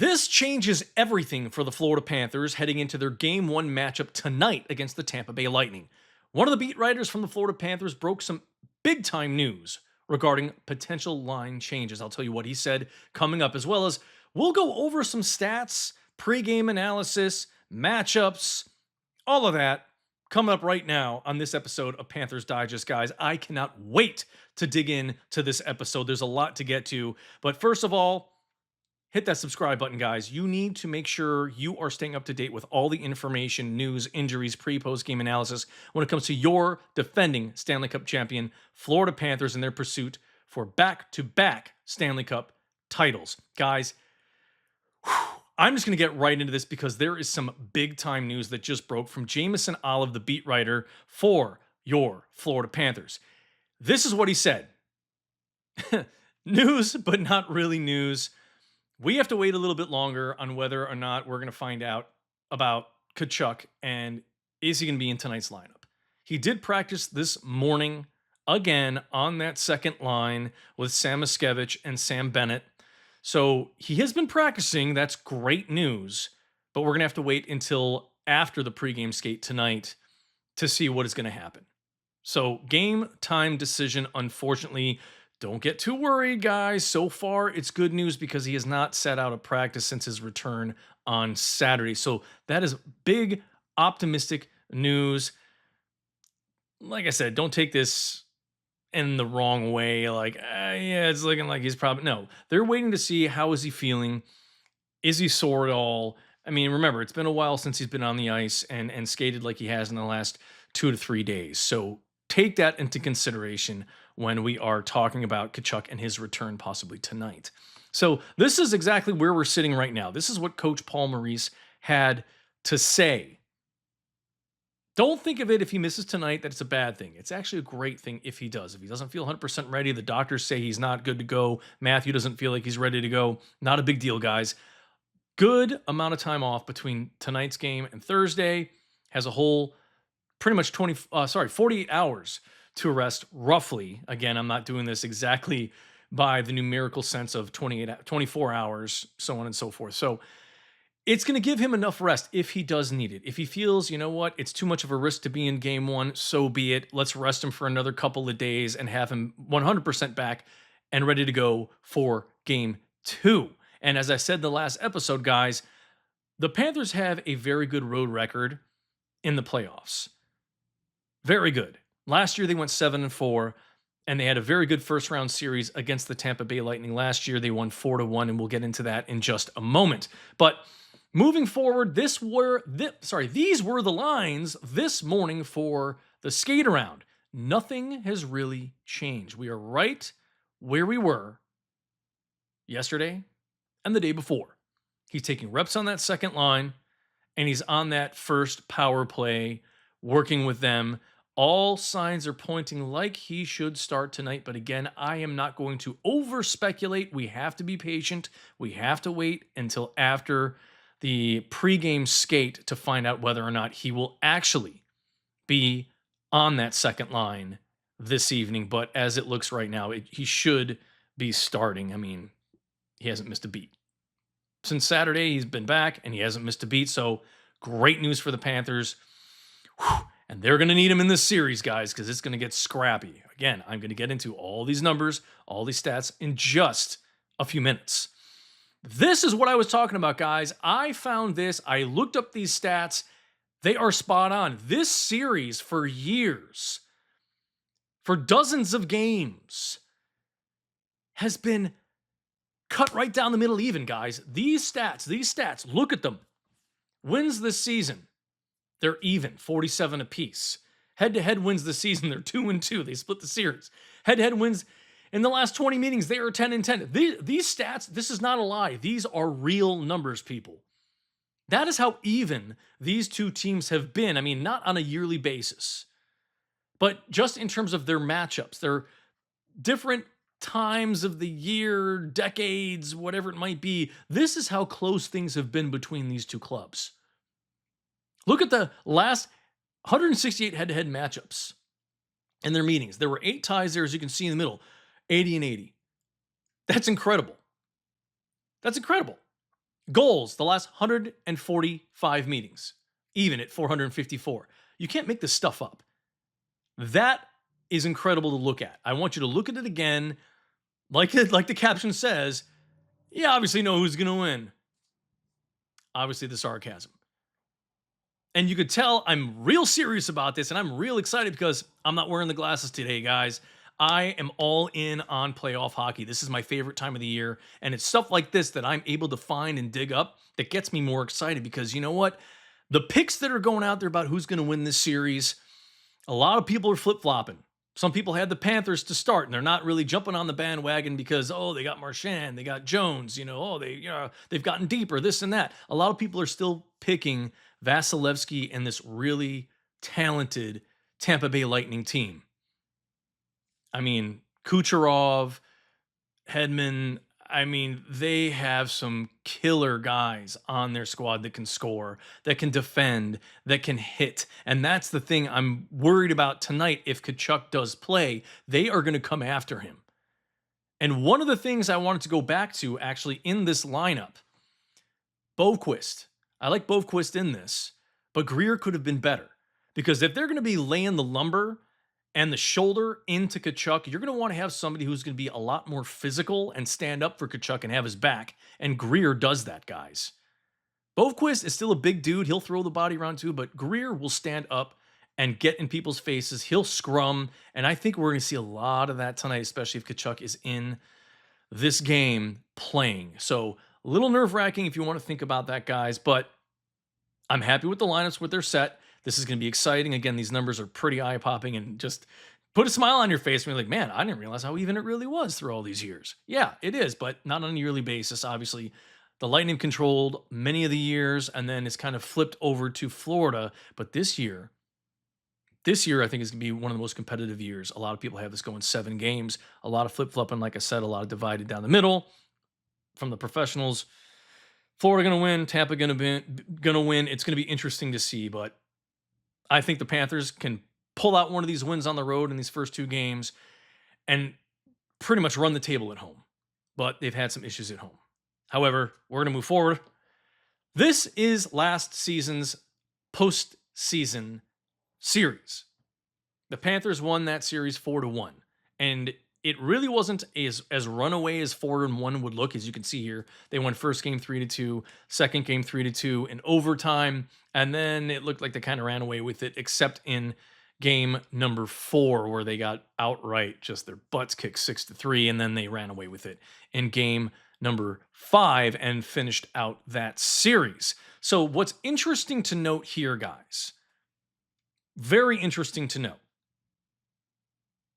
This changes everything for the Florida Panthers heading into their Game 1 matchup tonight against the Tampa Bay Lightning. One of the beat writers from the Florida Panthers broke some big time news regarding potential line changes. I'll tell you what he said coming up, as well as we'll go over some stats, pregame analysis, matchups, all of that coming up right now on this episode of Panthers Digest, guys. I cannot wait to dig in to this episode. There's a lot to get to, but first of all, hit that subscribe button, guys. You need to make sure you are staying up to date with all the information, news, injuries, post game analysis when it comes to your defending Stanley Cup champion, Florida Panthers, and their pursuit for back-to-back Stanley Cup titles. Guys, I'm just going to get right into this because there is some big-time news that just broke from Jameson Olive, the beat writer for your Florida Panthers. This is what he said. News, but not really news. We have to wait a little bit longer on whether or not we're going to find out about Tkachuk and is he going to be in tonight's lineup. He did practice this morning again on that second line with Sam Miskevich and Sam Bennett. So he has been practicing. That's great news. But we're going to have to wait until after the pregame skate tonight to see what is going to happen. So game time decision, unfortunately. Don't get too worried, guys. So far, it's good news because he has not sat out of practice since his return on Saturday. So that is big, optimistic news. Like I said, don't take this in the wrong way. Like, yeah, it's looking like he's probably... No, they're waiting to see how is he feeling. Is he sore at all? I mean, remember, it's been a while since he's been on the ice and skated like he has in the last 2 to 3 days. So take that into consideration when we are talking about Tkachuk and his return possibly tonight. So this is exactly where we're sitting right now. This is what Coach Paul Maurice had to say. Don't think of it if he misses tonight that it's a bad thing. It's actually a great thing if he does. If he doesn't feel 100% ready, the doctors say he's not good to go. Matthew doesn't feel like he's ready to go. Not a big deal, guys. Good amount of time off between tonight's game and Thursday. Has a whole pretty much 48 hours to rest roughly. Again, I'm not doing this exactly by the numerical sense of 24 hours, so on and so forth. So it's going to give him enough rest if he does need it. If he feels, you know what, it's too much of a risk to be in game 1, so be it. Let's rest him for another couple of days and have him 100% back and ready to go for game 2. And as I said in the last episode, guys, the Panthers have a very good road record in the playoffs. Very good. Last year, they went 7-4, and they had a very good first-round series against the Tampa Bay Lightning. Last year, they won 4-1, and we'll get into that in just a moment. But moving forward, these were the lines this morning for the skate-around. Nothing has really changed. We are right where we were yesterday and the day before. He's taking reps on that second line, and he's on that first power play, working with them. All signs are pointing like he should start tonight. But again, I am not going to over-speculate. We have to be patient. We have to wait until after the pregame skate to find out whether or not he will actually be on that second line this evening. But as it looks right now, he should be starting. I mean, he hasn't missed a beat. Since Saturday, he's been back, and he hasn't missed a beat. So great news for the Panthers. Whew. And they're going to need him in this series, guys, because it's going to get scrappy. Again, I'm going to get into all these numbers, all these stats in just a few minutes. This is what I was talking about, guys. I found this. I looked up these stats. They are spot on. This series for years, for dozens of games, has been cut right down the middle even, guys. These stats, look at them. Wins this season. They're even, 47 apiece. Head-to-head wins this season. They're 2-2. They split the series. Head-to-head wins in the last 20 meetings. They are 10-10. These stats, this is not a lie. These are real numbers, people. That is how even these two teams have been. I mean, not on a yearly basis, but just in terms of their matchups. Their different times of the year, decades, whatever it might be. This is how close things have been between these two clubs. Look at the last 168 head-to-head matchups in their meetings. There were 8 ties there, as you can see in the middle, 80 and 80. That's incredible. That's incredible. Goals, the last 145 meetings, even at 454. You can't make this stuff up. That is incredible to look at. I want you to look at it again. Like the caption says, you obviously know who's going to win. Obviously, the sarcasm. And you could tell I'm real serious about this and I'm real excited because I'm not wearing the glasses today, guys. I am all in on playoff hockey. This is my favorite time of the year. And it's stuff like this that I'm able to find and dig up that gets me more excited because you know what? The picks that are going out there about who's going to win this series, a lot of people are flip flopping. Some people had the Panthers to start, and they're not really jumping on the bandwagon because they got Marchand, they got Jones, they've gotten deeper, this and that. A lot of people are still picking Vasilevskiy and this really talented Tampa Bay Lightning team. I mean, Kucherov, Hedman, they have some killer guys on their squad that can score, that can defend, that can hit. And that's the thing I'm worried about tonight. If Tkachuk does play, they are going to come after him. And one of the things I wanted to go back to actually in this lineup, Boqvist. I like Boqvist in this, but Greer could have been better. Because if they're going to be laying the lumber and the shoulder into Tkachuk, you're going to want to have somebody who's going to be a lot more physical and stand up for Tkachuk and have his back. And Greer does that, guys. Boqvist is still a big dude. He'll throw the body around too, but Greer will stand up and get in people's faces. He'll scrum. And I think we're going to see a lot of that tonight, especially if Tkachuk is in this game playing. So a little nerve-wracking if you want to think about that, guys. But I'm happy with the lineups where they're set. This is going to be exciting. Again, these numbers are pretty eye-popping and just put a smile on your face and be like, man, I didn't realize how even it really was through all these years. Yeah, it is, but not on a yearly basis. Obviously, the Lightning controlled many of the years, and then it's kind of flipped over to Florida. But this year, I think is going to be one of the most competitive years. A lot of people have this going 7 games. A lot of flip-flopping, like I said, a lot of divided down the middle from the professionals. Florida going to win. Tampa going to win. It's going to be interesting to see, but I think the Panthers can pull out one of these wins on the road in these first 2 games and pretty much run the table at home. But they've had some issues at home. However, we're going to move forward. This is last season's postseason series. The Panthers won that series 4-1. And it really wasn't as runaway as 4-1 would look, as you can see here. They won first game 3-2, second game 3-2 in overtime, and then it looked like they kind of ran away with it, except in game number 4, where they got outright just their butts kicked 6-3, and then they ran away with it in game number 5 and finished out that series. So what's interesting to note here, guys, very interesting to note,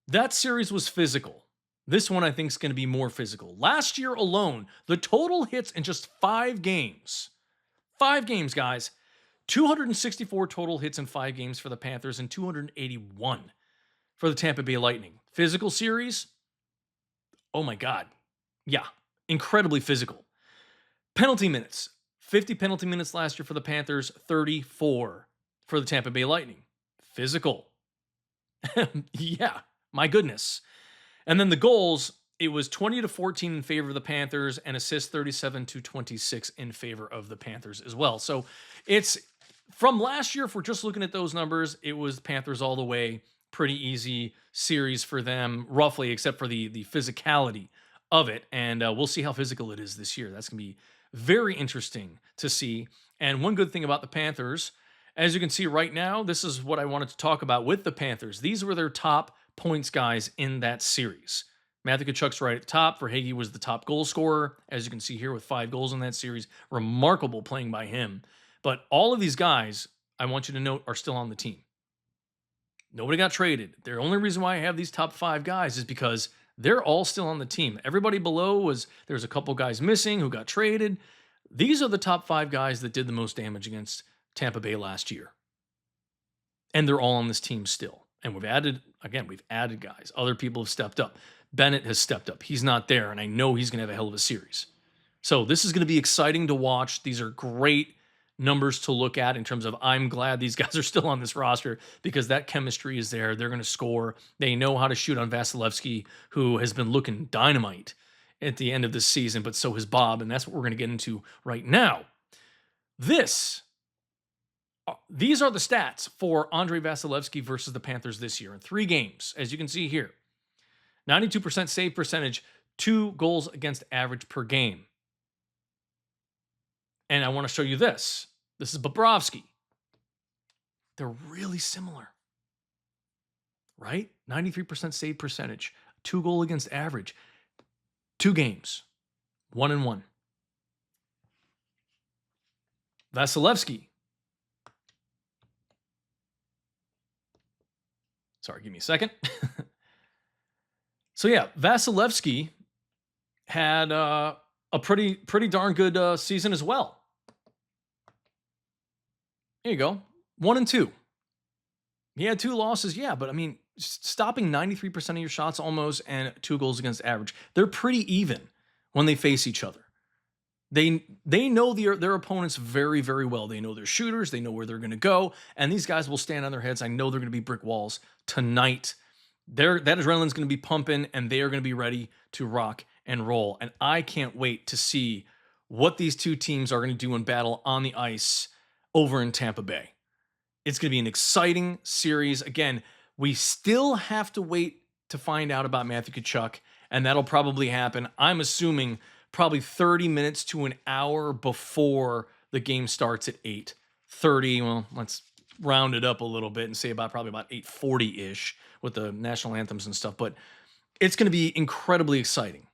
that series was physical. This one, I think, is going to be more physical. Last year alone, the total hits in just 5 games. 5 games, guys. 264 total hits in 5 games for the Panthers and 281 for the Tampa Bay Lightning. Physical series? Oh my God. Yeah, incredibly physical. Penalty minutes. 50 penalty minutes last year for the Panthers, 34 for the Tampa Bay Lightning. Physical. Yeah. My goodness. And then the goals, it was 20-14 in favor of the Panthers and assists 37-26 in favor of the Panthers as well. So it's from last year, if we're just looking at those numbers, it was Panthers all the way. Pretty easy series for them, roughly, except for the physicality of it. And we'll see how physical it is this year. That's going to be very interesting to see. And one good thing about the Panthers, as you can see right now, this is what I wanted to talk about with the Panthers. These were their top points guys in that series. Matthew Tkachuk's right at the top. Verhaeghe was the top goal scorer, as you can see here, with 5 goals in that series. Remarkable playing by him. But all of these guys, I want you to note, are still on the team. Nobody got traded. The only reason why I have these top 5 guys is because they're all still on the team. Everybody below there's a couple guys missing who got traded. These are the top 5 guys that did the most damage against Tampa Bay last year. And they're all on this team still. And we've added guys. Other people have stepped up. Bennett has stepped up. He's not there, and I know he's going to have a hell of a series. So this is going to be exciting to watch. These are great numbers to look at in terms of I'm glad these guys are still on this roster because that chemistry is there. They're going to score. They know how to shoot on Vasilevskiy, who has been looking dynamite at the end of this season, but so has Bob, and that's what we're going to get into right now. These are the stats for Andrei Vasilevskiy versus the Panthers this year in 3 games, as you can see here. 92% save percentage, 2 goals against average per game. And I want to show you this. This is Bobrovsky. They're really similar, right? 93% save percentage, 2 goal against average, 2 games, 1-1. Vasilevskiy. Sorry, give me a second. So yeah, Vasilevskiy had a pretty darn good season as well. There you go, 1-2. He had 2 losses, yeah, but I mean, stopping 93% of your shots almost and 2 goals against average. They're pretty even when they face each other. They know their opponents very, very well. They know their shooters. They know where they're going to go. And these guys will stand on their heads. I know they're going to be brick walls tonight. That adrenaline's going to be pumping, and they are going to be ready to rock and roll. And I can't wait to see what these 2 teams are going to do in battle on the ice over in Tampa Bay. It's going to be an exciting series. Again, we still have to wait to find out about Matthew Tkachuk, and that'll probably happen, I'm assuming, probably 30 minutes to an hour before the game starts at 8:30. Well, let's round it up a little bit and say probably about 8:40-ish with the national anthems and stuff. But it's going to be incredibly exciting.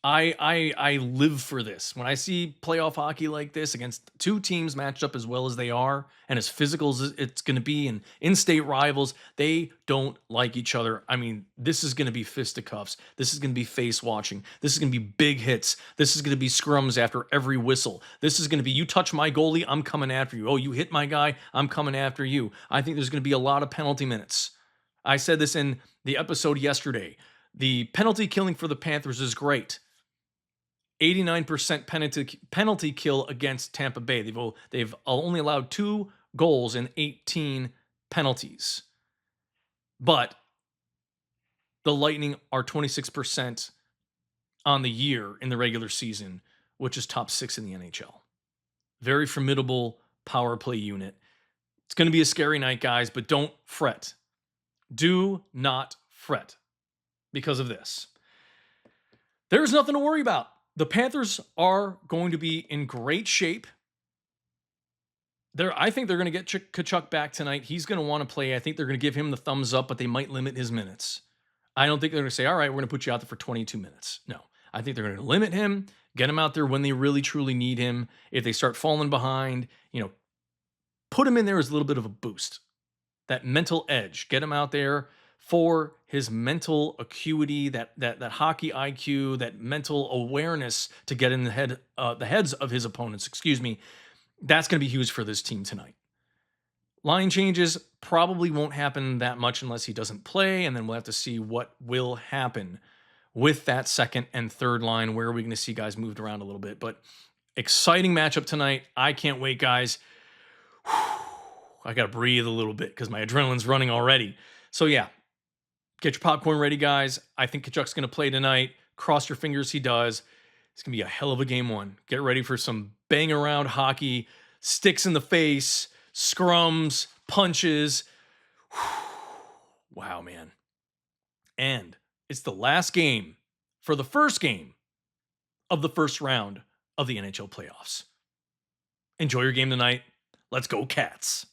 I live for this. When I see playoff hockey like this against 2 teams matched up as well as they are and as physical as it's going to be, and in-state rivals, they don't like each other. I mean, this is going to be fisticuffs. This is going to be face watching. This is going to be big hits. This is going to be scrums after every whistle. This is going to be, you touch my goalie, I'm coming after you. Oh, you hit my guy, I'm coming after you. I think there's going to be a lot of penalty minutes. I said this in the episode yesterday. The penalty killing for the Panthers is great. 89% penalty kill against Tampa Bay. They've only allowed 2 goals in 18 penalties. But the Lightning are 26% on the year in the regular season, which is top 6 in the NHL. Very formidable power play unit. It's going to be a scary night, guys, but don't fret. Do not fret because of this. There's nothing to worry about. The Panthers are going to be in great shape. I think they're going to get Tkachuk back tonight. He's going to want to play. I think they're going to give him the thumbs up, but they might limit his minutes. I don't think they're going to say, all right, we're going to put you out there for 22 minutes. No, I think they're going to limit him, get him out there when they really, truly need him. If they start falling behind, put him in there as a little bit of a boost. That mental edge, get him out there for his mental acuity, that hockey IQ, that mental awareness to get in the heads of his opponents. That's going to be huge for this team tonight. Line changes probably won't happen that much unless he doesn't play, and then we'll have to see what will happen with that second and third line. Where are we going to see guys moved around a little bit? But exciting matchup tonight. I can't wait, guys. I got to breathe a little bit because my adrenaline's running already. So yeah. Get your popcorn ready, guys. I think Tkachuk's going to play tonight. Cross your fingers he does. It's going to be a hell of a game 1. Get ready for some bang-around hockey, sticks in the face, scrums, punches. Wow, man. And it's the last game for the first game of the first round of the NHL playoffs. Enjoy your game tonight. Let's go, Cats.